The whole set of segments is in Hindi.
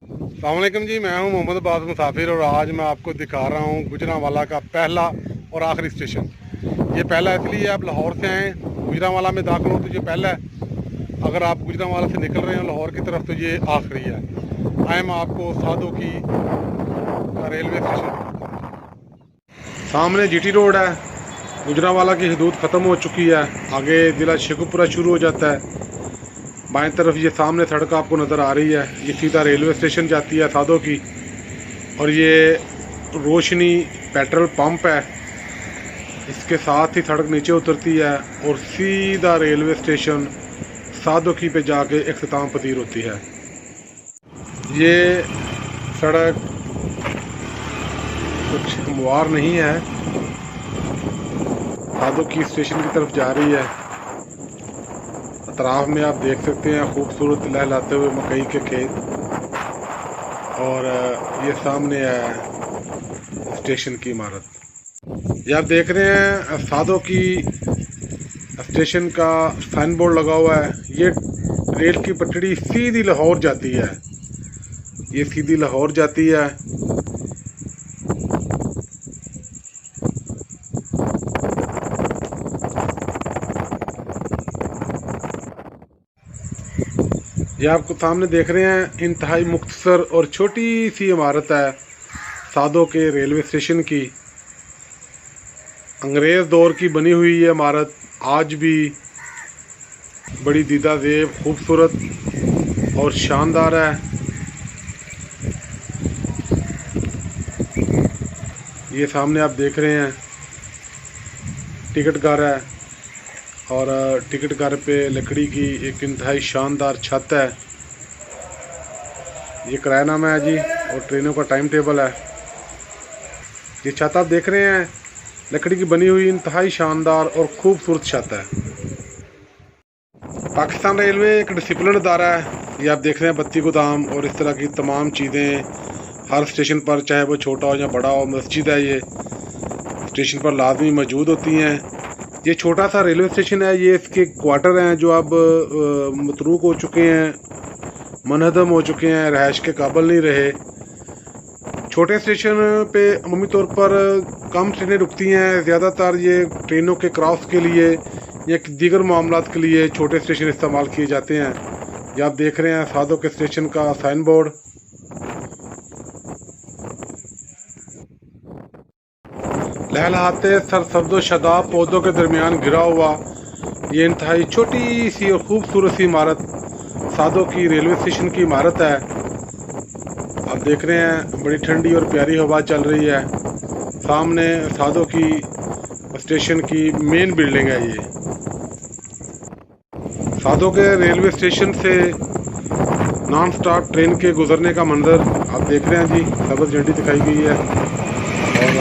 अस्सलाम वालेकुम जी, मैं हूं मोहम्मद अब्बास मुसाफिर और आज मैं आपको दिखा रहा हूं गुजरांवाला का पहला और आखिरी स्टेशन। ये पहला इसलिए आप लाहौर से आएँ गुजरांवाला में दाखिल हो तो ये पहला है। अगर आप गुजरांवाला से निकल रहे हो लाहौर की तरफ तो ये आखिरी है। आए मैं आपको सादो की रेलवे स्टेशन, सामने जीटी रोड है। गुजरांवाला की हदूद ख़त्म हो चुकी है, आगे ज़िला शेखुपुरा शुरू हो जाता है। बाएं तरफ ये सामने सड़क आपको नज़र आ रही है, ये सीधा रेलवे स्टेशन जाती है सादो की। और ये रोशनी पेट्रोल पंप है, इसके साथ ही सड़क नीचे उतरती है और सीधा रेलवे स्टेशन सादो की पे जाके इख्तिताम पजीर होती है। ये सड़क कुछ हमवार नहीं है, सादो की स्टेशन की तरफ जा रही है। अतराफ में आप देख सकते हैं खूबसूरत लहलाते हुए मकई के खेत, और ये सामने है स्टेशन की इमारत। ये आप देख रहे हैं सादो की स्टेशन का साइन बोर्ड लगा हुआ है। ये रेल की पटड़ी सीधी लाहौर जाती है, ये सीधी लाहौर जाती है। ये आपको सामने देख रहे हैं इंतहाई मुख्तसर और छोटी सी इमारत है सादो के रेलवे स्टेशन की। अंग्रेज़ दौर की बनी हुई ये इमारत आज भी बड़ी दीदा ज़ेब, खूबसूरत और शानदार है। ये सामने आप देख रहे हैं टिकट घर है, और टिकट घर पे लकड़ी की एक इंतहाई शानदार छत है। ये किरायानामा है जी, और ट्रेनों का टाइम टेबल है। ये छत आप देख रहे हैं लकड़ी की बनी हुई इंतहाई शानदार और खूबसूरत छत है। पाकिस्तान रेलवे एक डिसिप्लिन अदारा है। ये आप देख रहे हैं बत्ती गोदाम और इस तरह की तमाम चीज़ें हर स्टेशन पर, चाहे वो छोटा हो या बड़ा हो। मस्जिद है, ये स्टेशन पर लाजमी मौजूद होती हैं। ये छोटा सा रेलवे स्टेशन है, ये इसके क्वार्टर हैं जो अब मतरूक हो चुके हैं, मनहदम हो चुके हैं, रहायश के काबिल नहीं रहे। छोटे स्टेशन पे अमूमी तौर पर कम ट्रेनें रुकती हैं, ज़्यादातर ये ट्रेनों के क्रॉस के लिए या दीगर मामलात के लिए छोटे स्टेशन इस्तेमाल किए जाते हैं। ये आप देख रहे हैं सादो के स्टेशन का साइन बोर्ड। लहलहाते सरसब्ज़ शदाब पौधों के दरमियान घिरा हुआ ये इंतहाई छोटी सी और खूबसूरत सी इमारत सादो की रेलवे स्टेशन की इमारत है। आप देख रहे हैं बड़ी ठंडी और प्यारी हवा चल रही है। सामने सादो की स्टेशन की मेन बिल्डिंग है। ये सादो के रेलवे स्टेशन से नॉन स्टॉप ट्रेन के गुजरने का मंजर आप देख रहे हैं जी। सब्ज़ झंडी दिखाई गई है और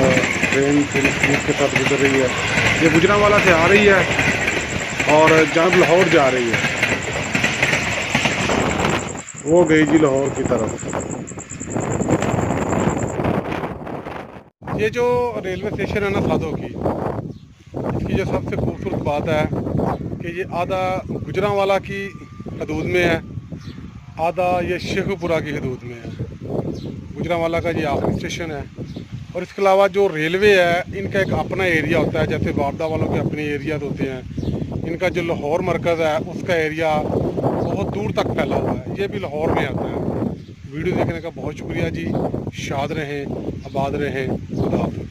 ट्रेन पूरी स्पीड के साथ गुजर रही है। ये गुजरांवाला से आ रही है और जब लाहौर जा रही है, वो गई जी लाहौर की तरफ। ये जो रेलवे स्टेशन है ना सादो की, इसकी जो सबसे खूबसूरत बात है कि ये आधा गुजरांवाला की हदूद में है, आधा ये शेखुपुरा की हदूद में है। गुजरांवाला का ये आखिरी स्टेशन है। और इसके अलावा जो रेलवे है इनका एक अपना एरिया होता है, जैसे वारदा वालों के अपने एरियाज होते हैं। इनका जो लाहौर मरकज़ है उसका एरिया बहुत दूर तक फैला हुआ है, ये भी लाहौर में आता है। वीडियो देखने का बहुत शुक्रिया जी। शाद रहें, आबाद रहें, खुदा हाफ़िज़।